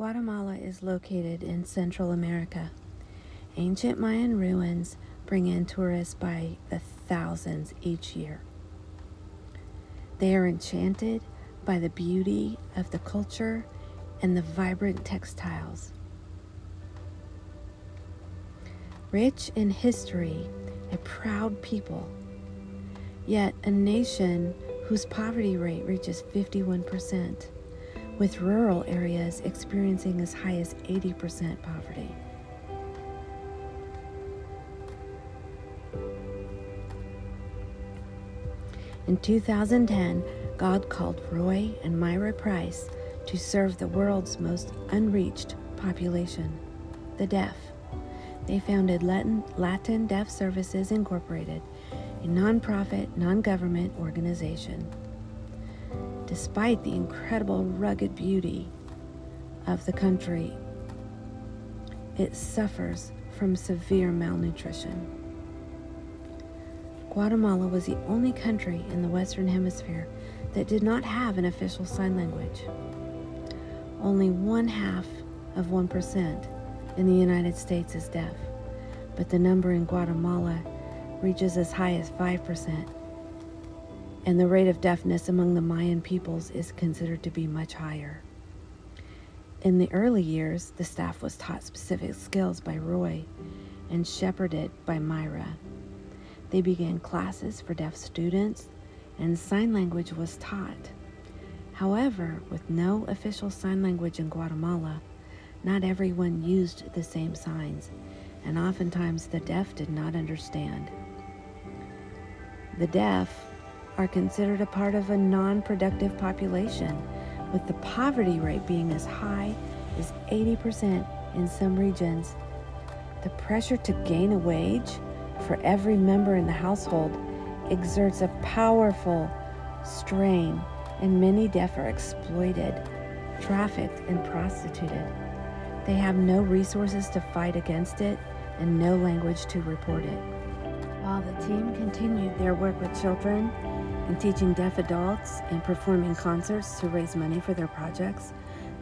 Guatemala is located in Central America. Ancient Mayan ruins bring in tourists by the thousands each year. They are enchanted by the beauty of the culture and the vibrant textiles. Rich in history, a proud people, yet a nation whose poverty rate reaches 51%, with rural areas experiencing as high as 80% poverty. In 2010, God called Roy and Myra Price to serve the world's most unreached population, the deaf. They founded Latin Deaf Services Incorporated, a nonprofit, non-government organization. Despite the incredible rugged beauty of the country, it suffers from severe malnutrition. Guatemala was the only country in the Western Hemisphere that did not have an official sign language. Only 0.5% in the United States is deaf, but the number in Guatemala reaches as high as 5%, and the rate of deafness among the Mayan peoples is considered to be much higher. In the early years, the staff was taught specific skills by Roy and shepherded by Myra. They began classes for deaf students, and sign language was taught. However, with no official sign language in Guatemala, not everyone used the same signs, and oftentimes the deaf did not understand. The deaf are considered a part of a non-productive population, with the poverty rate being as high as 80% in some regions. The pressure to gain a wage for every member in the household exerts a powerful strain, and many deaf are exploited, trafficked, and prostituted. They have no resources to fight against it and no language to report it. While the team continued their work with children and teaching deaf adults and performing concerts to raise money for their projects,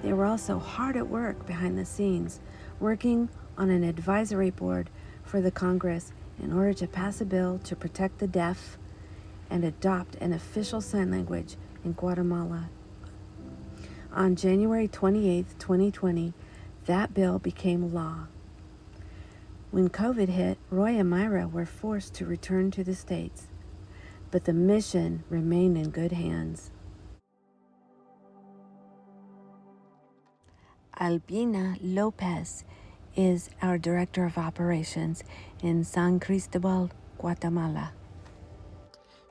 they were also hard at work behind the scenes, working on an advisory board for the Congress in order to pass a bill to protect the deaf and adopt an official sign language in Guatemala. On January 28, 2020, that bill became law. When COVID hit, Roy and Myra were forced to return to the States, but the mission remained in good hands. Albina Lopez is our Director of Operations in San Cristobal, Guatemala.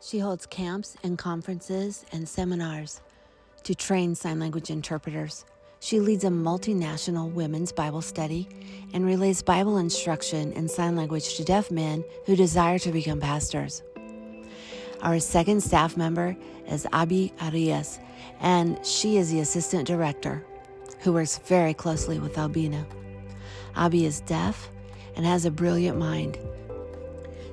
She holds camps and conferences and seminars to train sign language interpreters. She leads a multinational women's Bible study and relays Bible instruction in sign language to deaf men who desire to become pastors. Our second staff member is Abby Arias, and she is the assistant director who works very closely with Albina. Abby is deaf and has a brilliant mind.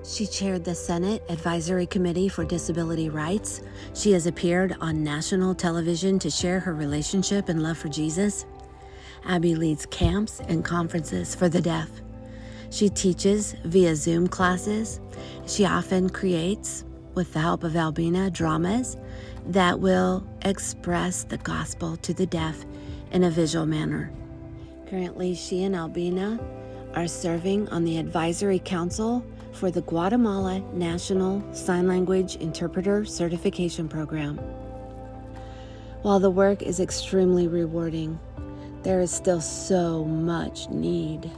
She chaired the Senate Advisory Committee for Disability Rights. She has appeared on national television to share her relationship and love for Jesus. Abby leads camps and conferences for the deaf. She teaches via Zoom classes. She often creates, with the help of Albina, dramas that will express the gospel to the deaf in a visual manner. Currently, she and Albina are serving on the Advisory Council for the Guatemala National Sign Language Interpreter Certification Program. While the work is extremely rewarding, there is still so much need.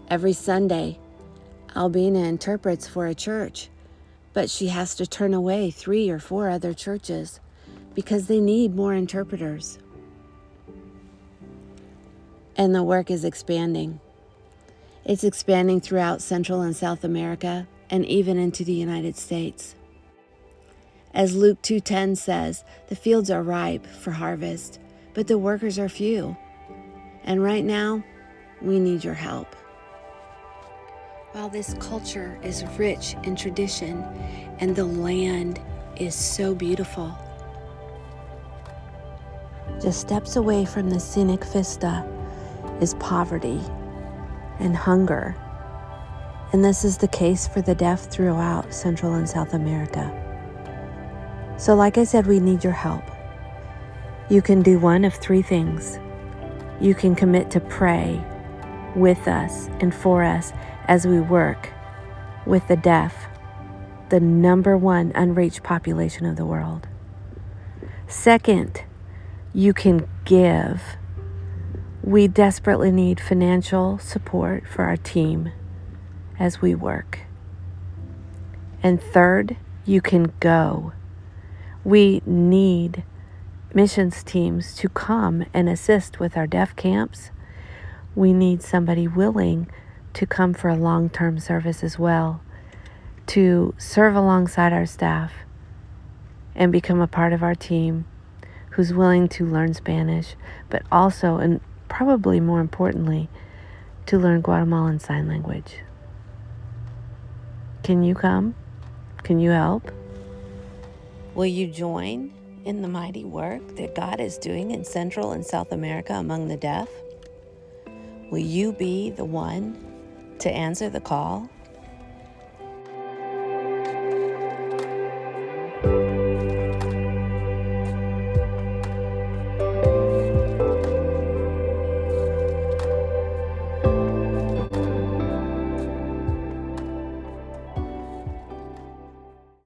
Every Sunday, Albina interprets for a church, but she has to turn away 3 or 4 other churches because they need more interpreters. And the work is expanding. It's expanding throughout Central and South America and even into the United States. As Luke 2:10 says, the fields are ripe for harvest, but the workers are few. And right now, we need your help. While this culture is rich in tradition and the land is so beautiful, Just steps away from the scenic vista is poverty and hunger. And this is the case for the deaf throughout Central and South America. So like I said, we need your help. You can do one of three things. You can commit to pray with us and for us as we work with the deaf, the number one unreached population of the world. Second, you can give. We desperately need financial support for our team as we work. And third, you can go. We need missions teams to come and assist with our deaf camps. We need somebody willing to come for a long-term service as well, to serve alongside our staff and become a part of our team, who's willing to learn Spanish, but also, and probably more importantly, to learn Guatemalan Sign Language. Can you come? Can you help? Will you join in the mighty work that God is doing in Central and South America among the deaf? Will you be the one to answer the call?